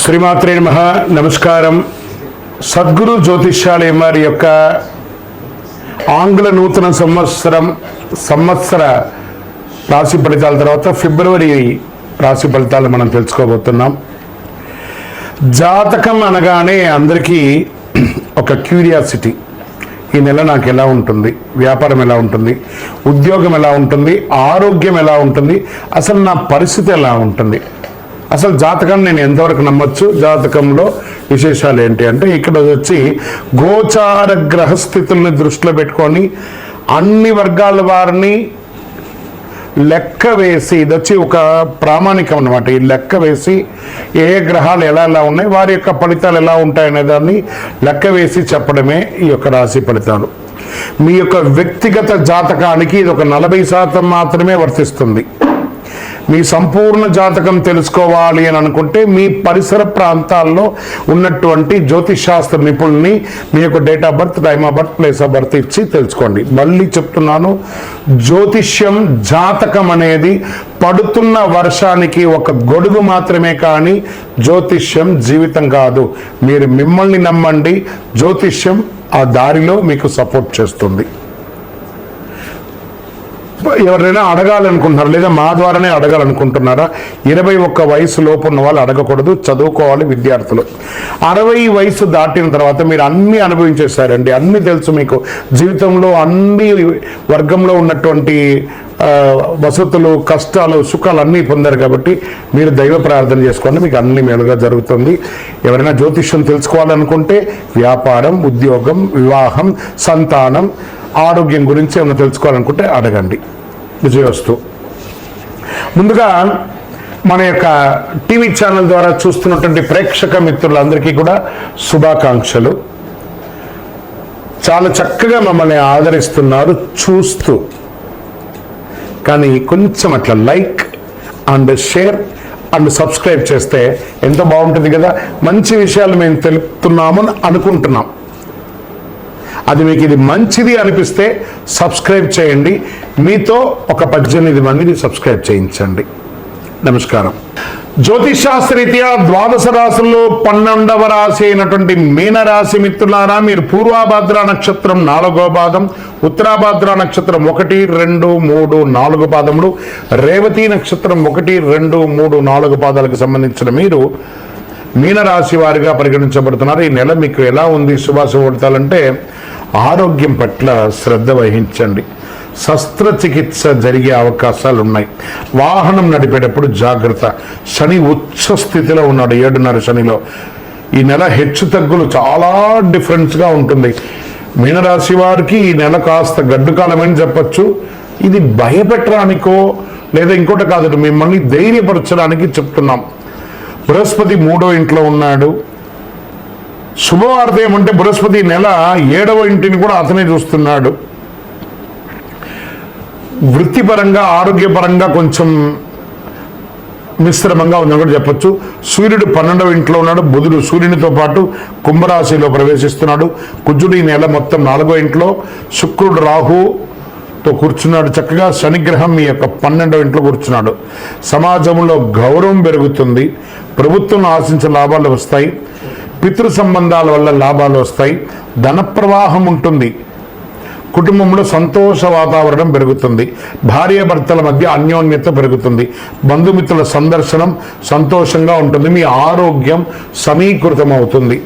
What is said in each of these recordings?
శ్రీమాత్రే నమః. నమస్కారం. సద్గురు జ్యోతిష్యాలయం వారి యొక్క ఆంగ్ల నూతన సంవత్సర రాశి ఫలితాల తర్వాత ఫిబ్రవరి రాశి ఫలితాలు మనం తెలుసుకోబోతున్నాం. జాతకం అనగానే అందరికీ ఒక క్యూరియాసిటీ, ఈ నెల నాకు ఎలా ఉంటుంది, వ్యాపారం ఎలా ఉంటుంది, ఉద్యోగం ఎలా ఉంటుంది, ఆరోగ్యం ఎలా ఉంటుంది, అసలు నా పరిస్థితి ఎలా ఉంటుంది, అసలు జాతకాన్ని నేను ఎంతవరకు నమ్మొచ్చు, జాతకంలో విశేషాలు ఏంటి అంటే ఇక్కడ వచ్చి గోచార గ్రహస్థితుల్ని దృష్టిలో పెట్టుకొని అన్ని వర్గాల వారిని లెక్క వేసి, ఇది వచ్చి ఒక ప్రామాణికం అన్నమాట. ఈ లెక్క వేసి ఏ గ్రహాలు ఎలా ఎలా ఉన్నాయి, వారి యొక్క ఫలితాలు ఎలా ఉంటాయనే దాన్ని లెక్క వేసి చెప్పడమే ఈ యొక్క రాశి ఫలితాలు. మీ యొక్క వ్యక్తిగత జాతకానికి ఇది ఒక 40% మాత్రమే వర్తిస్తుంది. మీ సంపూర్ణ జాతకం తెలుసుకోవాలి అని అనుకుంటే మీ పరిసర ప్రాంతాల్లో ఉన్నటువంటి జ్యోతిషాస్త్ర నిపుణుల్ని మీ యొక్క date of birth, time of birth, place of birth ఇచ్చి తెలుసుకోండి. మళ్ళీ చెప్తున్నాను, జ్యోతిష్యం, జాతకం అనేది పడుతున్న వర్షానికి ఒక గొడుగు మాత్రమే, కానీ జ్యోతిష్యం జీవితం కాదు. మీరు మిమ్మల్ని నమ్మండి, జ్యోతిష్యం ఆ దారిలో మీకు సపోర్ట్ చేస్తుంది. ఎవరైనా అడగాలనుకుంటున్నారా, లేదా మా ద్వారానే అడగాలనుకుంటున్నారా? 21 వయసు లోపు ఉన్న వాళ్ళు అడగకూడదు, చదువుకోవాలి విద్యార్థులు. 60 వయసు దాటిన తర్వాత మీరు అన్నీ అనుభవించేశారండి, అన్నీ తెలుసు మీకు. జీవితంలో అన్ని వర్గంలో ఉన్నటువంటి వసతులు, కష్టాలు, సుఖాలు అన్నీ పొందారు కాబట్టి మీరు దైవ ప్రార్థన చేసుకోండి, మీకు అన్ని మేలుగా జరుగుతుంది. ఎవరైనా జ్యోతిష్యం తెలుసుకోవాలనుకుంటే వ్యాపారం, ఉద్యోగం, వివాహం, సంతానం, ఆరోగ్యం గురించి ఏమైనా తెలుసుకోవాలనుకుంటే అడగండి. విజయవస్తు. ముందుగా మన యొక్క టీవీ ఛానల్ ద్వారా చూస్తున్నటువంటి ప్రేక్షక మిత్రులందరికీ కూడా శుభాకాంక్షలు. చాలా చక్కగా మమ్మల్ని ఆదరిస్తున్నారు చూస్తూ, కానీ కొంచెం అట్లా like and share and subscribe చేస్తే ఎంతో బాగుంటుంది కదా. మంచి విషయాలు మేము తెలుపుతున్నాము అనుకుంటున్నాం. అది మీకు ఇది మంచిది అనిపిస్తే సబ్స్క్రైబ్ చేయండి. మీతో ఒక 18 మందిని సబ్స్క్రైబ్ చేయించండి. నమస్కారం. జ్యోతిషాస్త్రరీత్యా ద్వాదశ రాశుల్లో 12వ రాశి అయినటువంటి మీనరాశి మిత్రులారా, మీరు పూర్వాభాద్ర నక్షత్రం 4వ పాదం, ఉత్తరాభాద్ర నక్షత్రం 1, 2, 3, 4 పాదములు, రేవతి నక్షత్రం 1, 2, 3, 4 పాదాలకు సంబంధించిన మీరు మీనరాశి వారిగా పరిగణించబడుతున్నారు. ఈ నెల మీకు ఎలా ఉంది, శుభాశుభాలంటే ఆరోగ్యం పట్ల శ్రద్ధ వహించండి. శస్త్రచికిత్స జరిగే అవకాశాలు ఉన్నాయి. వాహనం నడిపేటప్పుడు జాగ్రత్త. శని ఉచ్చ స్థితిలో ఉన్నాడు, 7.5 శనిలో. ఈ నెల హెచ్చు తగ్గులు చాలా డిఫరెన్స్గా ఉంటుంది. మీనరాశి వారికి ఈ నెల కాస్త గడ్డు కాలమని చెప్పచ్చు. ఇది భయపెట్టడానికో లేదా ఇంకోటి కాదు, మిమ్మల్ని ధైర్యపరచడానికి చెప్తున్నాం. బృహస్పతి 3వ ఇంట్లో ఉన్నాడు. శుభవార్త ఏమంటే బృహస్పతి నెల 7వ ఇంటిని కూడా అతనే చూస్తున్నాడు. వృత్తిపరంగా, ఆరోగ్యపరంగా కొంచెం మిశ్రమంగా ఉందని కూడా చెప్పచ్చు. సూర్యుడు 12వ ఇంట్లో ఉన్నాడు. బుధుడు సూర్యునితో పాటు కుంభరాశిలో ప్రవేశిస్తున్నాడు. కుజుడు ఈ నెల మొత్తం 4వ ఇంట్లో. శుక్రుడు రాహుతో కూర్చున్నాడు చక్కగా. శనిగ్రహం మీ యొక్క 12వ ఇంట్లో కూర్చున్నాడు. సమాజంలో గౌరవం పెరుగుతుంది. ప్రభుత్వం ఆశించే లాభాలు వస్తాయి. పితృ సంబంధాల వల్ల లాభాలు వస్తాయి. ధన ప్రవాహం ఉంటుంది. కుటుంబంలో సంతోష వాతావరణం పెరుగుతుంది. భార్యాభర్తల మధ్య అన్యోన్యత పెరుగుతుంది. బంధుమిత్రుల సందర్శనం సంతోషంగా ఉంటుంది. మీ ఆరోగ్యం సమీకృతం అవుతుంది.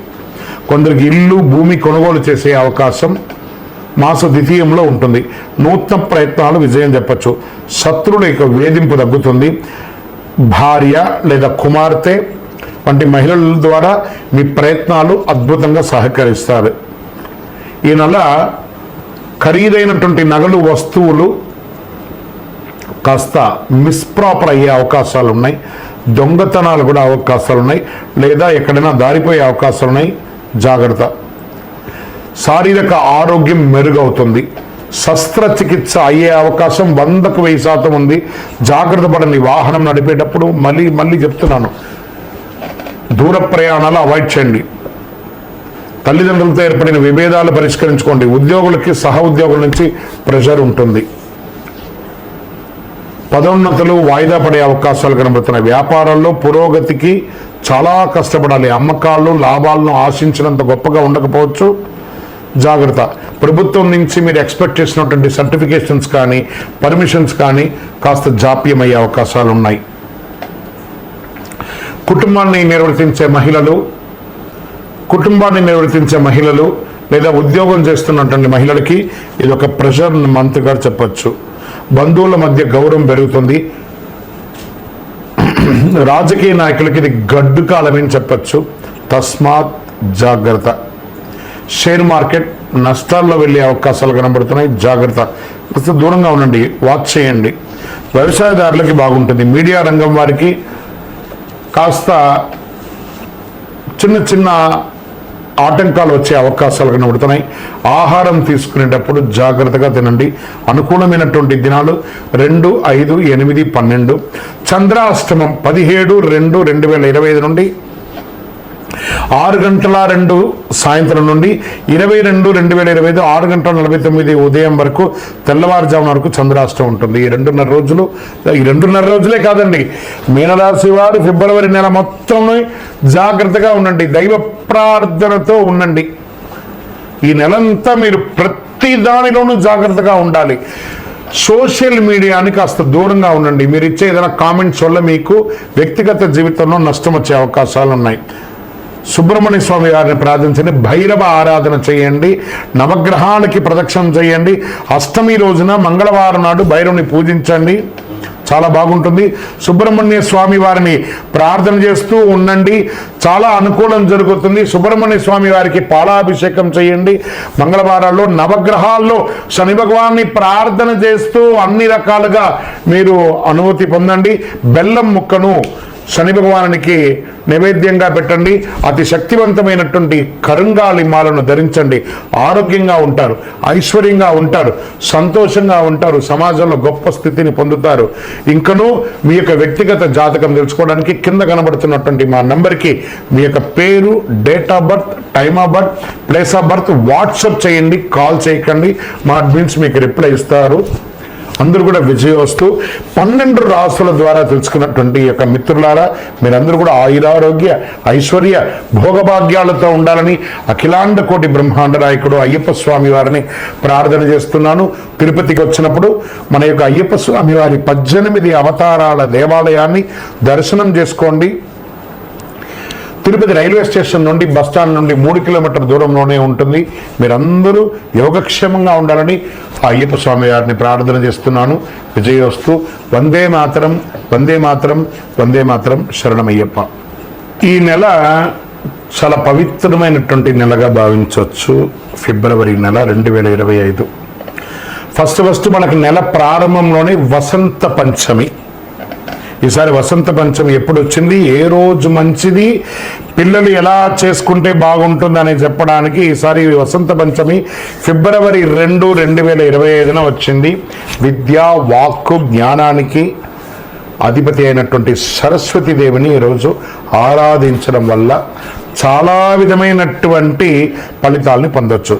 కొందరికి ఇల్లు, భూమి కొనుగోలు చేసే అవకాశం మాస ద్వితీయంలో ఉంటుంది. నూతన ప్రయత్నాలు విజయం చెప్పచ్చు. శత్రువుల యొక్క వేధింపు తగ్గుతుంది. భార్య లేదా కుమార్తె వంటి మహిళల ద్వారా మీ ప్రయత్నాలు అద్భుతంగా సహకరిస్తారు. ఈ నెల ఖరీదైనటువంటి నగలు, వస్తువులు కాస్త మిస్ప్రాపర్ అయ్యే అవకాశాలు ఉన్నాయి. దొంగతనాలు కూడా అవకాశాలు ఉన్నాయి, లేదా ఎక్కడైనా దారిపోయే అవకాశాలు ఉన్నాయి. జాగ్రత్త. శారీరక ఆరోగ్యం మెరుగవుతుంది. శస్త్రచికిత్స అయ్యే అవకాశం 100కు 1000% ఉంది. జాగ్రత్త పడండి. వాహనం నడిపేటప్పుడు మళ్ళీ చెప్తున్నాను, దూర ప్రయాణాలు అవాయిడ్ చేయండి. తల్లిదండ్రులతో ఏర్పడిన విభేదాలు పరిష్కరించుకోండి. ఉద్యోగులకి, సహ ఉద్యోగుల నుంచి ప్రెషర్ ఉంటుంది. పదోన్నతులు వాయిదా పడే అవకాశాలు కనబడుతున్నాయి. వ్యాపారాల్లో పురోగతికి చాలా కష్టపడాలి. అమ్మకాలు లాభాలను ఆశించినంత గొప్పగా ఉండకపోవచ్చు, జాగ్రత్త. ప్రభుత్వం నుంచి మీరు ఎక్స్పెక్ట్ చేసినటువంటి సర్టిఫికేషన్స్ కానీ పర్మిషన్స్ కానీ కాస్త జాప్యమయ్యే అవకాశాలు ఉన్నాయి. కుటుంబాన్ని నిర్వర్తించే మహిళలు లేదా ఉద్యోగం చేస్తున్నటువంటి మహిళలకి ఇది ఒక ప్రెషర్ మంత్గా చెప్పచ్చు. బంధువుల మధ్య గౌరవం పెరుగుతుంది. రాజకీయ నాయకులకి ఇది గడ్డు కాలమని చెప్పచ్చు. తస్మాత్ జాగ్రత్త. షేర్ మార్కెట్ నష్టాల్లో వెళ్ళే అవకాశాలు కనబడుతున్నాయి, జాగ్రత్త. కాస్త దూరంగా ఉండండి, వాచ్ చేయండి. వ్యవసాయదారులకి బాగుంటుంది. మీడియా రంగం వారికి కాస్త చిన్న చిన్న ఆటంకాలు వచ్చే అవకాశాలు కనబడుతున్నాయి. ఆహారం తీసుకునేటప్పుడు జాగ్రత్తగా తినండి. అనుకూలమైనటువంటి దినాలు 2, 5, 8, 12. చంద్రాష్టమం 17/2/2025 నుండి 6:02 సాయంత్రం నుండి 22/2/2025 6:49 ఉదయం వరకు తెల్లవారుజామున వరకు చంద్రాష్టమం ఉంటుంది. ఈ 2.5 రోజులే కాదండి, మీనరాశి వారు ఫిబ్రవరి నెల మొత్తం జాగ్రత్తగా ఉండండి. దైవ ప్రార్థనతో ఉండండి. ఈ నెలంతా మీరు ప్రతి దానిలోనూ జాగ్రత్తగా ఉండాలి. సోషల్ మీడియాని కాస్త దూరంగా ఉండండి. మీరు ఇచ్చే ఏదైనా కామెంట్స్ వల్ల మీకు వ్యక్తిగత జీవితంలో నష్టం వచ్చే అవకాశాలు ఉన్నాయి. సుబ్రహ్మణ్య స్వామి వారిని ప్రార్థించండి. భైరవ ఆరాధన చేయండి. నవగ్రహాలకి ప్రదక్షిణం చేయండి. అష్టమి రోజున మంగళవారం నాడు భైరవుని పూజించండి, చాలా బాగుంటుంది. సుబ్రహ్మణ్య స్వామి వారిని ప్రార్థన చేస్తూ ఉండండి, చాలా అనుకూలం జరుగుతుంది. సుబ్రహ్మణ్య స్వామి వారికి పాలాభిషేకం చేయండి. మంగళవారాల్లో నవగ్రహాల్లో శని భగవాన్ని ప్రార్థన చేస్తూ అన్ని రకాలుగా మీరు అనుమతి పొందండి. బెల్లం ముక్కను శని భగవానునికి నైవేద్యంగా పెట్టండి. అతి శక్తివంతమైనటువంటి కరుంగాలి మాలను ధరించండి. ఆరోగ్యంగా ఉంటారు, ఐశ్వర్యంగా ఉంటారు, సంతోషంగా ఉంటారు, సమాజంలో గొప్ప స్థితిని పొందుతారు. ఇంకనూ మీ యొక్క వ్యక్తిగత జాతకం తెలుసుకోవడానికి కింద కనబడుతున్నటువంటి మా నంబర్కి మీ యొక్క పేరు, date of birth, time of birth, place of birth WhatsApp చేయండి, కాల్ చేయకండి. మా అడ్మిన్స్ మీకు రిప్లై ఇస్తారు. అందరూ కూడా విజయవస్తు. 12 రాసుల ద్వారా తెలుసుకున్నటువంటి యొక్క మిత్రులారా, మీరందరూ కూడా ఆయురారోగ్య ఐశ్వర్య భోగభాగ్యాలతో ఉండాలని అఖిలాండ కోటి బ్రహ్మాండ నాయకుడు అయ్యప్ప స్వామి వారిని ప్రార్థన చేస్తున్నాను. తిరుపతికి వచ్చినప్పుడు మన యొక్క అయ్యప్ప స్వామి వారి 18 అవతారాల దేవాలయాన్ని దర్శనం చేసుకోండి. తిరుపతి రైల్వే స్టేషన్ నుండి బస్టాండ్ నుండి 3 కిలోమీటర్ల దూరంలోనే ఉంటుంది. మీరందరూ యోగక్షేమంగా ఉండాలని అయ్యప్ప స్వామి గారిని ప్రార్థన చేస్తున్నాను. విజయోస్తు. వందే మాతరం, వందే మాతరం, వందే మాతరం. శరణమయ్యప్ప. ఈ నెల చాలా పవిత్రమైనటువంటి నెలగా భావించవచ్చు. ఫిబ్రవరి నెల 2025. ఫస్ట్ మనకి నెల ప్రారంభంలోనే వసంత పంచమి. ఈసారి వసంత పంచమి ఎప్పుడు వచ్చింది, ఏ రోజు మంచిది, పిల్లలు ఎలా చేసుకుంటే బాగుంటుందని చెప్పడానికి ఈసారి వసంత పంచమి ఫిబ్రవరి 2, 2025 వచ్చింది. విద్యా వాక్కు జ్ఞానానికి అధిపతి అయినటువంటి సరస్వతీదేవిని ఈరోజు ఆరాధించడం వల్ల చాలా విధమైనటువంటి ఫలితాలని పొందొచ్చు.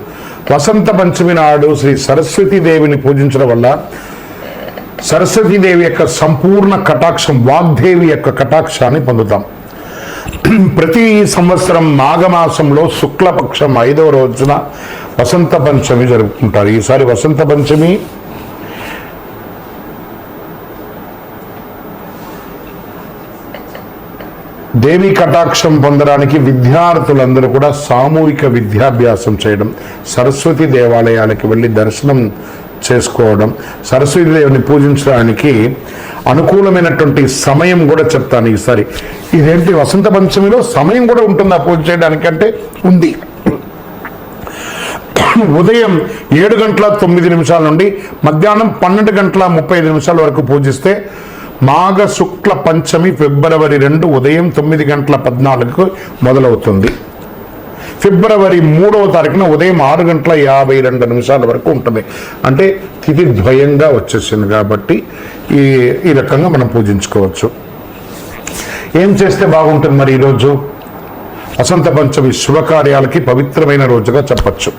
వసంత పంచమి నాడు శ్రీ సరస్వతీదేవిని పూజించడం వల్ల సరస్వతీదేవి యొక్క సంపూర్ణ కటాక్షం, వాగ్దేవి యొక్క కటాక్షాన్ని పొందుతాం. ప్రతి సంవత్సరం మాఘమాసంలో శుక్లపక్షం 5వ రోజున వసంత పంచమి జరుపుకుంటారు. ఈసారి వసంత పంచమి దేవి కటాక్షం పొందడానికి విద్యార్థులందరూ కూడా సామూహిక విద్యాభ్యాసం చేయడం, సరస్వతి దేవాలయాలకు వెళ్ళి దర్శనం చేసుకోవడం, సరస్వతీదేవిని పూజించడానికి అనుకూలమైనటువంటి సమయం కూడా చెప్తాను ఈసారి. ఇదేంటి, వసంత పంచమిలో సమయం కూడా ఉంటుందా పూజ చేయడానికంటే? ఉంది. ఉదయం 7:09 నుండి మధ్యాహ్నం 12:35 వరకు పూజిస్తే మాఘ శుక్ల పంచమి ఫిబ్రవరి 2 ఉదయం 9:14 మొదలవుతుంది. ఫిబ్రవరి 3వ తారీఖున ఉదయం 6:52 వరకు ఉంటుంది. అంటే తిథి ద్వయంగా వచ్చేసింది కాబట్టి ఈ రకంగా మనం పూజించుకోవచ్చు. ఏం చేస్తే బాగుంటుంది మరి ఈరోజు? వసంత పంచమి శుభకార్యాలకి పవిత్రమైన రోజుగా చెప్పచ్చు.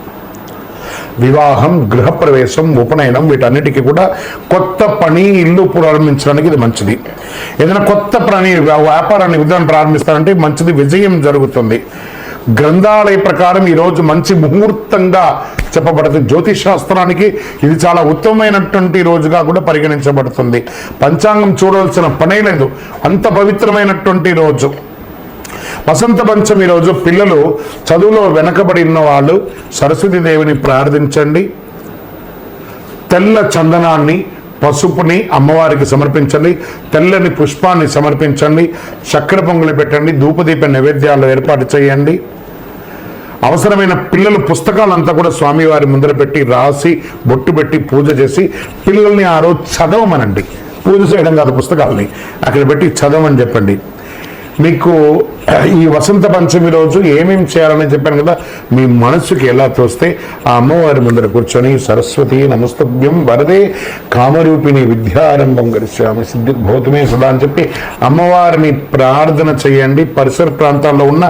వివాహం, గృహప్రవేశం, ఉపనయనం వీటన్నిటికీ కూడా కొత్త పని, ఇల్లు ప్రారంభించడానికి ఇది మంచిది. ఏదైనా కొత్త పని, వ్యాపారాన్ని విధానం ప్రారంభిస్తారంటే మంచిది, విజయం జరుగుతుంది. గ్రంథాలయ ప్రకారం ఈరోజు మంచి ముహూర్తంగా చెప్పబడుతుంది. జ్యోతిష్ శాస్త్రానికి ఇది చాలా ఉత్తమమైనటువంటి రోజుగా కూడా పరిగణించబడుతుంది. పంచాంగం చూడవలసిన పనే లేదు, అంత పవిత్రమైనటువంటి రోజు. వసంత పంచమి రోజు పిల్లలు చదువులో వెనకబడిన వాళ్ళు సరస్వతీ దేవిని ప్రార్థించండి. తెల్ల చందనాన్ని, పసుపుని అమ్మవారికి సమర్పించండి. తెల్లని పుష్పాన్ని సమర్పించండి. చక్కెర పొంగలి పెట్టండి. ధూపదీప నైవేద్యాలు ఏర్పాటు చేయండి. అవసరమైన పిల్లలు పుస్తకాలంతా కూడా స్వామివారి ముందర పెట్టి రాసి బొట్టు పెట్టి పూజ చేసి పిల్లల్ని ఆ రోజు చదవమనండి. పూజ చేయడం కాదు, పుస్తకాలని అక్కడ పెట్టి చదవమని చెప్పండి. మీకు ఈ వసంత పంచమి రోజు ఏమేమి చేయాలని చెప్పాను కదా, మీ మనసుకి ఎలా తోస్తే ఆ అమ్మవారి ముందర కూర్చొని సరస్వతి నమస్తభ్యం వరదే కామరూపిణి విద్యారంభం గరిష్యామి సిద్ధిర్భూతమే సదా అని చెప్పి అమ్మవారిని ప్రార్థన చేయండి. పరిసర ప్రాంతాల్లో ఉన్న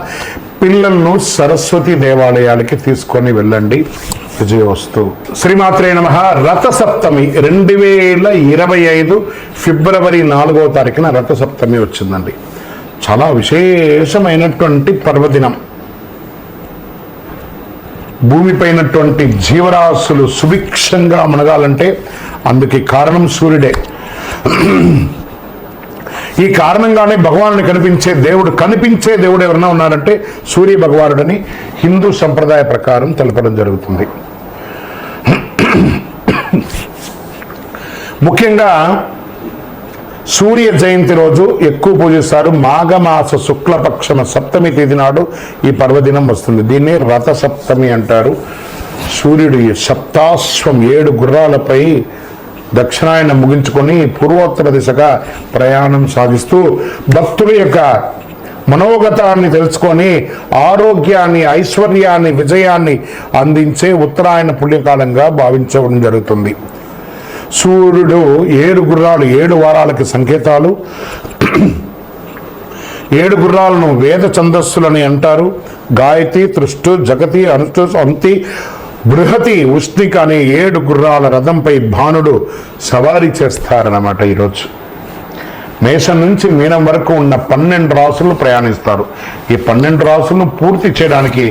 పిల్లలను సరస్వతి దేవాలయాలకి తీసుకొని వెళ్ళండి. విజయోస్తు. శ్రీమాత్రే నమః. రథసప్తమి 2025 ఫిబ్రవరి 4వ తారీఖున రథసప్తమి వచ్చిందండి. చాలా విశేషమైనటువంటి పర్వదినం. భూమిపైనటువంటి జీవరాశులు సుభిక్షంగా మనగాలంటే అందుకు కారణం సూర్యుడే. ఈ కారణంగానే భగవానుని కనిపించే దేవుడు ఎవరైనా ఉన్నారంటే సూర్య భగవానుడని హిందూ సంప్రదాయ ప్రకారం తెలపడం జరుగుతుంది. ముఖ్యంగా సూర్య జయంతి రోజు ఎక్కువ పూజిస్తారు. మాఘమాస శుక్లపక్షమ సప్తమి తేదీ నాడు ఈ పర్వదినం వస్తుంది. దీన్ని రథ సప్తమి అంటారు. సూర్యుడు సప్తాశ్వం 7 గుర్రాలపై దక్షిణాయనం ముగించుకొని పూర్వోత్తర దిశగా ప్రయాణం సాగిస్తూ భక్తుల యొక్క మనోగతాన్ని తెలుసుకొని ఆరోగ్యాన్ని, ఐశ్వర్యాన్ని, విజయాన్ని అందించే ఉత్తరాయణ పుణ్యకాలంగా భావించడం జరుగుతుంది. సూర్యుడు 7 గుర్రాలు 7 వారాలకి సంకేతాలు. 7 గుర్రాలను వేద ఛందస్సులని అంటారు. గాయతి, తృష్టు, జగతి, అనుష్టు, అంతి, బృహతి, ఉష్ణిక అనే 7 గుర్రాల రథంపై భానుడు సవారీ చేస్తారన్నమాట. ఈరోజు మేషం నుంచి మీనం వరకు ఉన్న 12 రాసులు ప్రయాణిస్తారు. ఈ 12 రాసులను పూర్తి చేయడానికి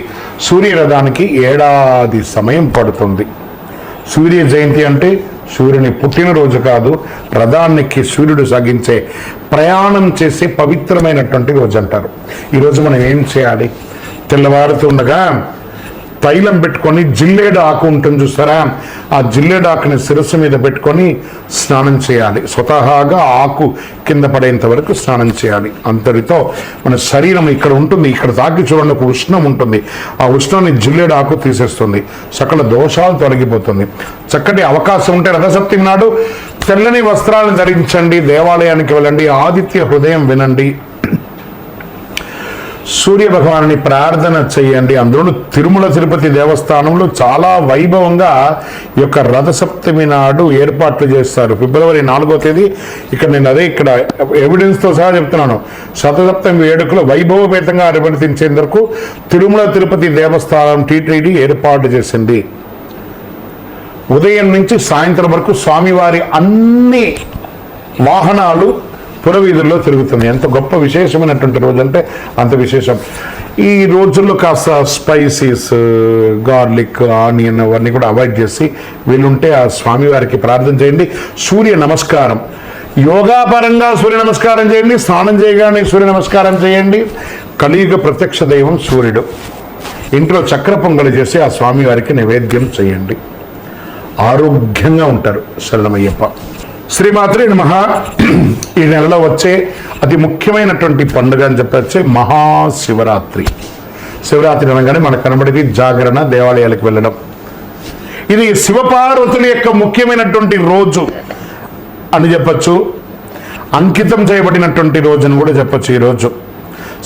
సూర్యరథానికి ఏడాది సమయం పడుతుంది. సూర్య జయంతి అంటే సూర్యుని పుట్టినరోజు కాదు, రథానికి సూర్యుడు సాగించే ప్రయాణం చేసే పవిత్రమైనటువంటి రోజు అంటారు. ఈరోజు మనం ఏం చేయాలి? తెల్లవారుతుండగా తైలం పెట్టుకొని జిల్లేడు ఆకు ఉంటుంది చూస్తారా, ఆ జిల్లేడు ఆకుని శిరస్సు మీద పెట్టుకొని స్నానం చేయాలి. స్వతహాగా ఆకు కింద పడేంత వరకు స్నానం చేయాలి. అంతటితో మన శరీరం ఇక్కడ ఉంటుంది. ఇక్కడ తాకి చూడండి, ఒక ఉష్ణం ఉంటుంది. ఆ ఉష్ణాన్ని జిల్లేడు ఆకు తీసేస్తుంది. సకల దోషాలు తొలగిపోతుంది. చక్కటి అవకాశం ఉంటే రథసప్తమి నాడు తెల్లని వస్త్రాలను ధరించండి. దేవాలయానికి వెళ్ళండి. ఆదిత్య హృదయం వినండి. సూర్య భగవానుని ప్రార్థన చేయండి. అందులో తిరుమల తిరుపతి దేవస్థానంలో చాలా వైభవంగా ఈ యొక్క రథసప్తమి నాడు ఏర్పాట్లు చేస్తారు. ఫిబ్రవరి 4వ తేదీ. ఇక్కడ నేను ఇక్కడ ఎవిడెన్స్తో సహా చెప్తున్నాను. శతసప్తమి వేడుకలు వైభవపేతంగా నిర్వర్తించేందుకు తిరుమల తిరుపతి దేవస్థానం టీటీడీ ఏర్పాటు చేసింది. ఉదయం నుంచి సాయంత్రం వరకు స్వామివారి అన్ని వాహనాలు పురవీధుల్లో తిరుగుతుంది. ఎంత గొప్ప విశేషమైనటువంటి రోజు అంటే అంత విశేషం. ఈ రోజుల్లో కాస్త స్పైసీస్, గార్లిక్, ఆనియన్ అవన్నీ కూడా అవాయిడ్ చేసి వీళ్ళుంటే ఆ స్వామివారికి ప్రార్థన చేయండి. సూర్య నమస్కారం యోగాపరంగా సూర్య నమస్కారం చేయండి. స్నానం చేయగానే సూర్య నమస్కారం చేయండి. కలియుగ ప్రత్యక్ష దైవం సూర్యుడు. ఇంట్లో చక్ర పొంగలి చేసి ఆ స్వామివారికి నైవేద్యం చేయండి. ఆరోగ్యంగా ఉంటారు. శరణమయ్యప్ప. శ్రీమాత్రే నమః. ఈ నెలలో వచ్చే అతి ముఖ్యమైనటువంటి పండుగ అని చెప్పొచ్చే మహాశివరాత్రి. శివరాత్రి అనగానే మనకు కనబడేది జాగరణ, దేవాలయాలకు వెళ్ళడం. ఇది శివపార్వతుల యొక్క ముఖ్యమైనటువంటి రోజు అని చెప్పచ్చు. అంకితం చేయబడినటువంటి రోజు అని కూడా చెప్పచ్చు. ఈరోజు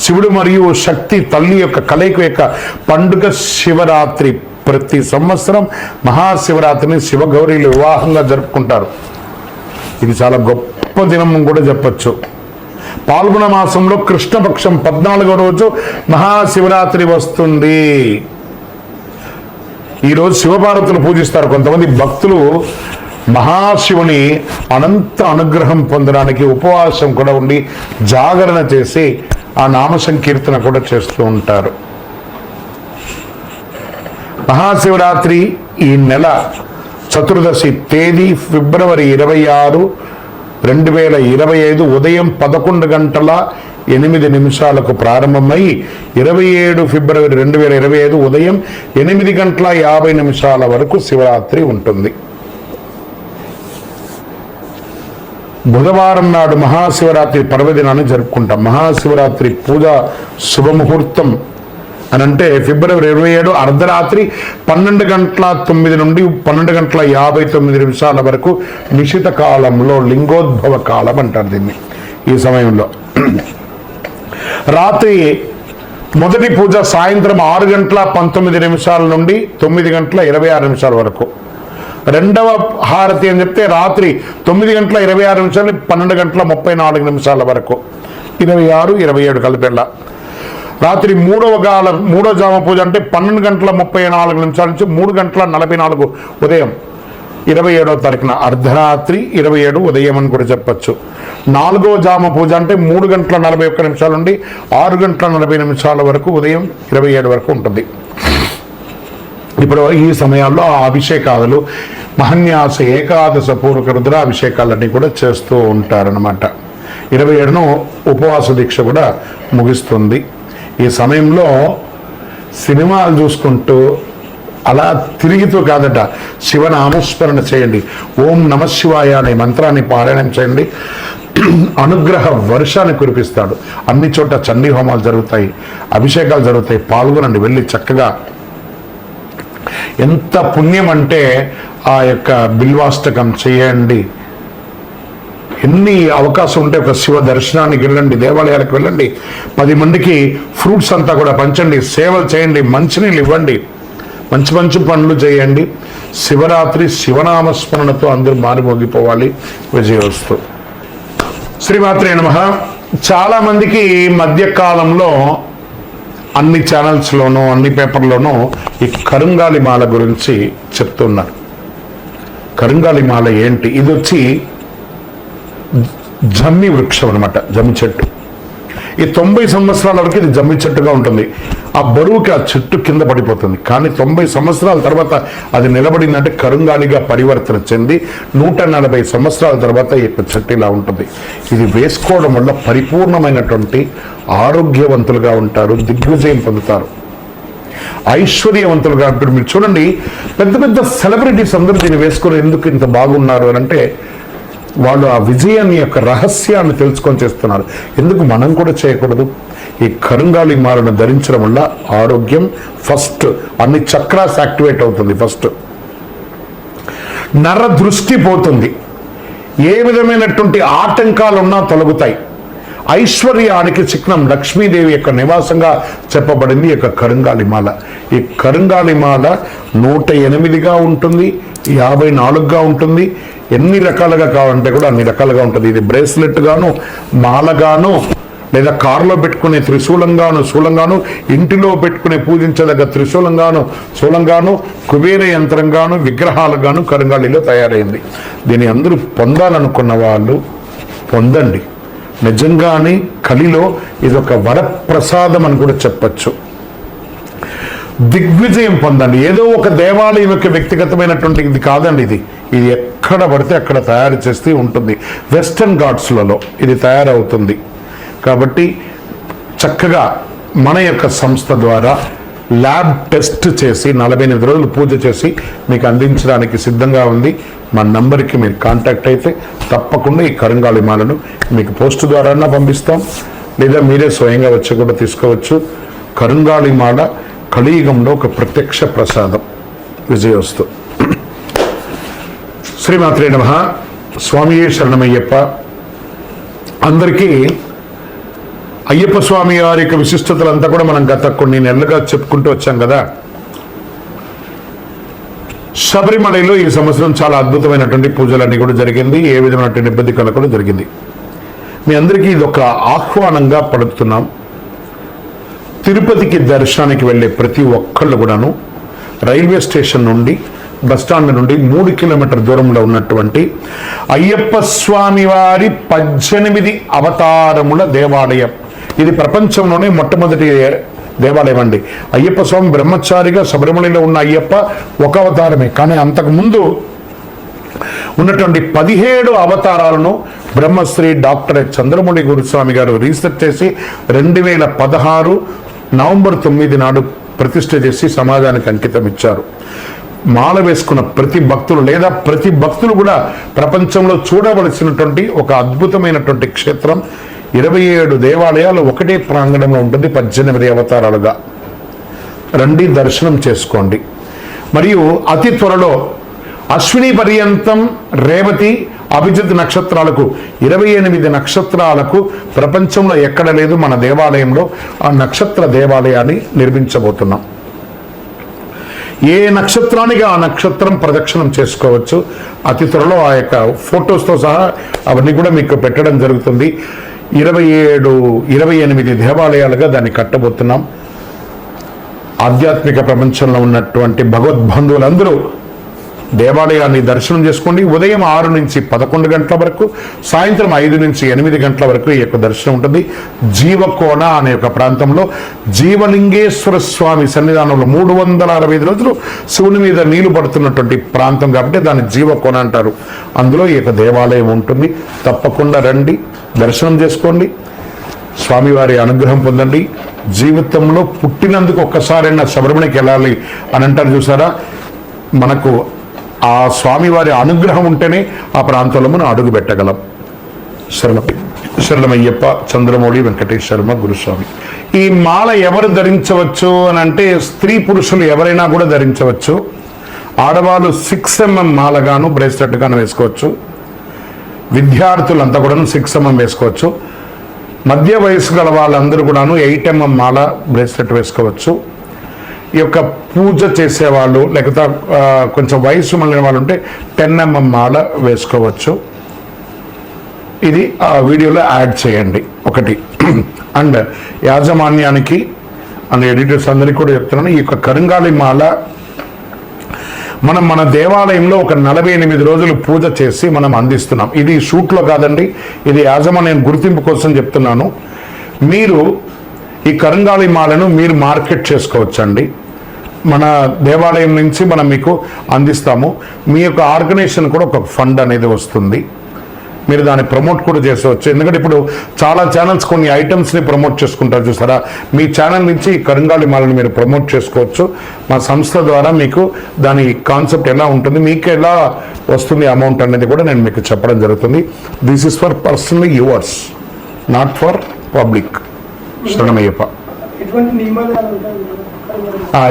శివుడు మరియు శక్తి తల్లి యొక్క కలయిక యొక్క పండుగ శివరాత్రి. ప్రతి సంవత్సరం మహాశివరాత్రిని శివగౌరీలు వివాహంగా జరుపుకుంటారు. ఇది చాలా గొప్ప దినం కూడా చెప్పచ్చు. పాల్గొన మాసంలో కృష్ణపక్షం 14వ రోజు మహాశివరాత్రి వస్తుంది. ఈరోజు శివపార్వతులు పూజిస్తారు. కొంతమంది భక్తులు మహాశివుని అనంత అనుగ్రహం పొందడానికి ఉపవాసం కూడా ఉండి జాగరణ చేసి ఆ నామ సంకీర్తన కూడా చేస్తూ ఉంటారు. మహాశివరాత్రి ఈ నెల చతుర్దశి తేదీ ఫిబ్రవరి 26, 2025 ఉదయం 11:08 ప్రారంభమై 27 ఫిబ్రవరి 2025 ఉదయం 8:50 వరకు శివరాత్రి ఉంటుంది. బుధవారం నాడు మహాశివరాత్రి పర్వదినాన్ని జరుపుకుంటాం. మహాశివరాత్రి పూజ శుభముహూర్తం అని అంటే ఫిబ్రవరి 27 అర్ధరాత్రి 12:09 నుండి 12:59 వరకు నిశిత కాలంలో లింగోద్భవ కాలం అంటారు దీన్ని. ఈ సమయంలో రాత్రి మొదటి పూజ సాయంత్రం 6:19 నుండి 9:26 వరకు. రెండవ హారతి అని చెప్తే రాత్రి 9:26 నుండి 12:34 వరకు, 26, 27 కలిపేళ్ళ. రాత్రి మూడో జామ పూజ అంటే 12:34 నుంచి 3:44 ఉదయం 27వ తారీఖున అర్ధరాత్రి 27 ఉదయం అని కూడా చెప్పచ్చు. నాలుగో జామ పూజ అంటే 3:41 నుండి 6:40 వరకు ఉదయం 27 వరకు ఉంటుంది. ఇప్పుడు ఈ సమయాల్లో ఆ అభిషేకాలు మహన్యాస ఏకాదశ పూర్వక రుద్రాభిషేకాలన్నీ కూడా చేస్తూ ఉంటారనమాట. 27ను ఉపవాస దీక్ష కూడా ముగిస్తుంది. ఈ సమయంలో సినిమాలు చూసుకుంటూ అలా తిరుగుతూ కాదట, శివనామస్మరణ చేయండి. ఓం నమ శివాయ అనే మంత్రాన్ని పారాయణం చేయండి. అనుగ్రహ వర్షాన్ని కురిపిస్తాడు. అన్ని చోట్ల చండీ హోమాలు జరుగుతాయి, అభిషేకాలు జరుగుతాయి. పాల్గొనండి, వెళ్ళి చక్కగా. ఎంత పుణ్యం అంటే ఆ యొక్క బిల్వాష్టకం చేయండి. ఎన్ని అవకాశం ఉంటే ఒక శివ దర్శనానికి వెళ్ళండి, దేవాలయాలకు వెళ్ళండి, 10 మందికి ఫ్రూట్స్ అంతా కూడా పంచండి, సేవలు చేయండి, మంచినీళ్ళు ఇవ్వండి, మంచి మంచి పనులు చేయండి. శివరాత్రి శివనామస్మరణతో అందరూ మారిమోగిపోవాలి. విజయోస్తు. శ్రీమాత్రే నమః. చాలా మందికి మధ్యకాలంలో అన్ని ఛానల్స్లోనూ అన్ని పేపర్లోనూ ఈ కరుంగాలి మాల గురించి చెప్తున్నారు. కరుంగాలి మాల ఏంటి? ఇది వచ్చి జమ్మి వృక్షం అనమాట, జమ్మి చెట్టు. ఈ 90 సంవత్సరాల వరకు ఇది జమ్మి చెట్టుగా ఉంటుంది. ఆ బరువుకి ఆ చెట్టు కింద పడిపోతుంది. కానీ 90 సంవత్సరాల తర్వాత అది నిలబడిందంటే కరుంగాలిగా పరివర్తన చెంది 140 సంవత్సరాల తర్వాత ఈ చెట్టు ఇలా ఉంటుంది. ఇది వేసుకోవడం వల్ల పరిపూర్ణమైనటువంటి ఆరోగ్యవంతులుగా ఉంటారు, దిగ్విజయం పొందుతారు, ఐశ్వర్యవంతులుగా ఉంటారు. మీరు చూడండి, పెద్ద పెద్ద సెలబ్రిటీస్ అందరూ దీన్ని వేసుకొని ఎందుకు ఇంత బాగున్నారు అని అంటే వాళ్ళు ఆ విజయాన్ని యొక్క రహస్యాన్ని తెలుసుకొని చేస్తున్నారు. ఎందుకు మనం కూడా చేయకూడదు? ఈ కరుంగాలి మాలను ధరించడం వల్ల ఆరోగ్యం ఫస్ట్, అన్ని చక్రాస్ యాక్టివేట్ అవుతుంది. ఫస్ట్ నర దృష్టి పోతుంది, ఏ విధమైనటువంటి ఆటంకాలు ఉన్నా తొలగుతాయి. ఐశ్వర్యానికి చిహ్నం లక్ష్మీదేవి యొక్క నివాసంగా చెప్పబడింది ఈ యొక్క కరుంగాలి మాల. ఈ కరుంగాలి మాల 108గా ఉంటుంది, 54గా ఉంటుంది. ఎన్ని రకాలుగా కావాలంటే కూడా అన్ని రకాలుగా ఉంటుంది. ఇది బ్రేస్లెట్ గాను, మాలగాను, లేదా కారులో పెట్టుకునే త్రిశూలంగాను, శూలంగాను, ఇంటిలో పెట్టుకునే పూజించదగ్గ త్రిశూలంగాను, శూలంగాను, కుబేర యంత్రంగాను, విగ్రహాలుగాను కరుంగాలిలో తయారైంది. దీన్ని అందరూ పొందాలనుకున్న వాళ్ళు పొందండి. నిజంగానే కలిలో ఇదొక వరప్రసాదం అని కూడా చెప్పచ్చు. దిగ్విజయం పొందండి. ఏదో ఒక దేవాలయం యొక్క వ్యక్తిగతమైనటువంటి ఇది కాదండి. ఇది ఎక్కడ పడితే అక్కడ తయారు చేస్తూ ఉంటుంది. వెస్టర్న్ ఘాట్స్లలో ఇది తయారవుతుంది. కాబట్టి చక్కగా మన యొక్క సంస్థ ద్వారా ల్యాబ్ టెస్ట్ చేసి 48 రోజులు పూజ చేసి మీకు అందించడానికి సిద్ధంగా ఉంది. మా నంబర్కి మీరు కాంటాక్ట్ అయితే తప్పకుండా ఈ కరుంగాలి మాలను మీకు పోస్ట్ ద్వారా పంపిస్తాం, లేదా మీరే స్వయంగా వచ్చి కూడా తీసుకోవచ్చు. కరుంగాలి మాల కలియుగంలో ఒక ప్రత్యక్ష ప్రసాదం. విజయోస్తు. శ్రీమాత్రే నమః. స్వామియే శరణమయ్యప్ప. అందరికీ అయ్యప్ప స్వామి వారి యొక్క విశిష్టతలంతా కూడా మనం గత కొన్ని నెలలుగా చెప్పుకుంటూ వచ్చాం కదా. శబరిమలలో ఈ సంవత్సరం చాలా అద్భుతమైనటువంటి పూజలన్నీ కూడా జరిగింది. ఏ విధమైనటువంటి ఇబ్బంది కలగకుండా జరిగింది. మీ అందరికీ ఇది ఒక ఆహ్వానంగా పడుతున్నాం. తిరుపతికి దర్శనానికి వెళ్ళే ప్రతి ఒక్కళ్ళు కూడాను రైల్వే స్టేషన్ నుండి బస్టాండ్ నుండి 3 కిలోమీటర్ దూరంలో ఉన్నటువంటి అయ్యప్ప స్వామి వారి 18 అవతారముల దేవాలయం. ఇది ప్రపంచంలోనే మొట్టమొదటి దేవాలయం అండి. అయ్యప్ప స్వామి బ్రహ్మచారిగా శబరిమలలో ఉన్న అయ్యప్ప ఒక అవతారమే, కానీ అంతకుముందు ఉన్నటువంటి 17 అవతారాలను బ్రహ్మశ్రీ డాక్టర్ చంద్రమౌళి గురుస్వామి గారు రీసెర్చ్ చేసి 2016 నవంబర్ 9 నాడు ప్రతిష్ఠ చేసి సమాజానికి అంకితం ఇచ్చారు. మాల వేసుకున్న ప్రతి భక్తులు లేదా ప్రతి భక్తులు కూడా ప్రపంచంలో చూడవలసినటువంటి ఒక అద్భుతమైనటువంటి క్షేత్రం. 27 దేవాలయాలు ఒకటే ప్రాంగణంలో ఉంటుంది, 18 అవతారాలుగా. రండి, దర్శనం చేసుకోండి. మరియు అతి త్వరలో అశ్విని పర్యంతం రేవతి అభిజిత్ నక్షత్రాలకు 28 నక్షత్రాలకు ప్రపంచంలో ఎక్కడ లేదు, మన దేవాలయంలో ఆ నక్షత్ర దేవాలయాన్ని నిర్మించబోతున్నాం. ఏ నక్షత్రానికి ఆ నక్షత్రం ప్రదక్షిణం చేసుకోవచ్చు. అతి త్వరలో ఆ యొక్క ఫొటోస్తో సహా అవన్నీ కూడా మీకు పెట్టడం జరుగుతుంది. 28 దేవాలయాలుగా దాన్ని కట్టబోతున్నాం. ఆధ్యాత్మిక ప్రపంచంలో ఉన్నటువంటి భగవద్బంధువులందరూ దేవాలయాన్ని దర్శనం చేసుకోండి. ఉదయం 6 నుంచి 11 గంటల వరకు, సాయంత్రం 5 నుంచి 8 గంటల వరకు ఈ యొక్క దర్శనం ఉంటుంది. జీవకోన అనే ఒక ప్రాంతంలో జీవలింగేశ్వర స్వామి సన్నిధానంలో 365 రోజులు శివుని మీద నీళ్లు పడుతున్నటువంటి ప్రాంతం కాబట్టి దాన్ని జీవకోన అంటారు. అందులో ఈ యొక్క దేవాలయం ఉంటుంది. తప్పకుండా రండి, దర్శనం చేసుకోండి, స్వామివారి అనుగ్రహం పొందండి. జీవితంలో పుట్టినందుకు ఒక్కసారైనా శబరిమలకి వెళ్ళాలి అని అంటారు చూసారా, మనకు ఆ స్వామివారి అనుగ్రహం ఉంటేనే ఆ ప్రాంతంలో మనం అడుగు పెట్టగలం. శరణమయ్యప్ప, చంద్రమౌళి వెంకటేశ్వర శర్మ గురుస్వామి. ఈ మాల ఎవరు ధరించవచ్చు అని అంటే స్త్రీ పురుషులు ఎవరైనా కూడా ధరించవచ్చు. ఆడవాళ్ళు 6 mm మాలగాను బ్రేస్లెట్ గాను వేసుకోవచ్చు. విద్యార్థులంతా కూడా 6 mm వేసుకోవచ్చు. మధ్య వయసు గల వాళ్ళందరూ కూడాను 8 mm మాల బ్రేస్లెట్ వేసుకోవచ్చు. ఈ యొక్క పూజ చేసేవాళ్ళు లేకపోతే కొంచెం వయసు మళ్ళిన వాళ్ళు ఉంటే 10 mm మాల వేసుకోవచ్చు. ఇది ఆ వీడియోలో యాడ్ చేయండి ఒకటి. అండ్ యాజమాన్యానికి అండ్ ఎడిటర్స్ అందరికీ కూడా చెప్తున్నాను, ఈ యొక్క కరుంగాలి మాల మన దేవాలయంలో ఒక 48 రోజులు పూజ చేసి మనం అందిస్తున్నాం. ఇది షూట్లో కాదండి, ఇది యాజమాన్యం గుర్తింపు కోసం చెప్తున్నాను. మీరు ఈ కరుంగాలి మాలను మీరు మార్కెట్ చేసుకోవచ్చండి. మన దేవాలయం నుంచి మనం మీకు అందిస్తాము. మీ యొక్క ఆర్గనైజేషన్ కూడా ఒక ఫండ్ అనేది వస్తుంది, మీరు దాన్ని ప్రమోట్ కూడా చేసుకోవచ్చు. ఎందుకంటే ఇప్పుడు చాలా ఛానల్స్ కొన్ని ఐటమ్స్ని ప్రమోట్ చేసుకుంటారు చూసారా, మీ ఛానల్ నుంచి ఈ కరుంగాలి మాలను మీరు ప్రమోట్ చేసుకోవచ్చు. మా సంస్థ ద్వారా మీకు దాని కాన్సెప్ట్ ఎలా ఉంటుంది, మీకు ఎలా వస్తుంది అమౌంట్ అనేది కూడా నేను మీకు చెప్పడం జరుగుతుంది. This is for personally yours, not for public. శరణమయ్యప్ప.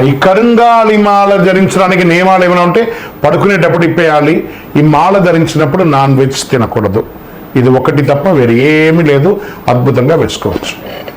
ఈ కరుంగాలి మాల ధరించడానికి నియమాలు ఏమైనా ఉంటే పడుకునేటప్పుడు ఇప్పేయాలి. ఈ మాల ధరించినప్పుడు నాన్ వెజ్ తినకూడదు. ఇది ఒకటి తప్ప వేరే ఏమీ లేదు. అద్భుతంగా వేసుకోవచ్చు.